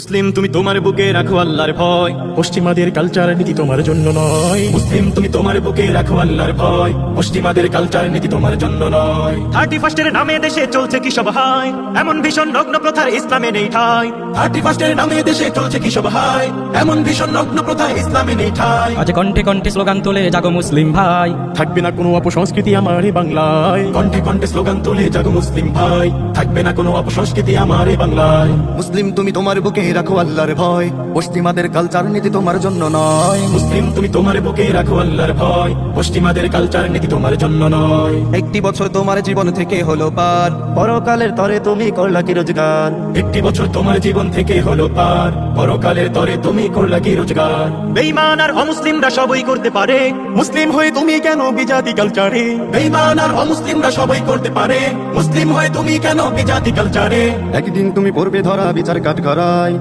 মুসলিম তুমি তোমার বুকে রাখো আল্লাহর ভয়, পশ্চিমাদের কালচার নীতি তোমার জন্য নয়। মুসলিম তুমি তোমার বুকে রাখো আল্লাহর ভয়, পশ্চিমাদের কালচার নীতি তোমার জন্য নয়। 31 নামে দেশে চলছে কি সব হায়, এমন ভীষণ নগ্ন প্রথার ইসলামে নেই ঠাঁই। 31 নামে দেশে চলছে কি সব হায়, এমন ভীষণ নগ্ন প্রথা ইসলামে নেই ঠাঁই। আজ কণ্ঠে কণ্ঠে স্লোগান তোলে জাগো মুসলিম ভাই, থাকবে না কোনো অপসংস্কৃতি আমার এই বাংলায়। কণ্ঠে কণ্ঠে স্লোগান তোলে জাগো মুসলিম ভাই, থাকবে না কোনো অপসংস্কৃতি আমার এই বাংলায়। মুসলিম তুমি তোমার বুকে রাখো আল্লাহর ভয়, পশ্চিমাদের কালচার নীতি তোমার জন্য নয়। মুসলিম তুমি তোমার বুকে রাখো আল্লাহর ভয়, পশ্চিমাদের কালচার নীতি তোমার জন্য নয়। একটি বছর তোমার জীবন থেকে হলো পার, পরকালের তরে তুমি করলা কি রোজগার। 1 বছর তোমার জীবন থেকে হলো পার, পরকালের তরে তুমি করলা কি রোজগার। বেঈমান আর অমুসলিমরা সবই করতে পারে, মুসলিম হয়ে তুমি কেন বিজাতি কালচারে? বেঈমান আর অমুসলিমরা সবই করতে পারে, মুসলিম হয়ে তুমি কেন বিজাতি কালচারে? একদিন তুমি পড়বে ধরা বিচার কাঠগড়ায়,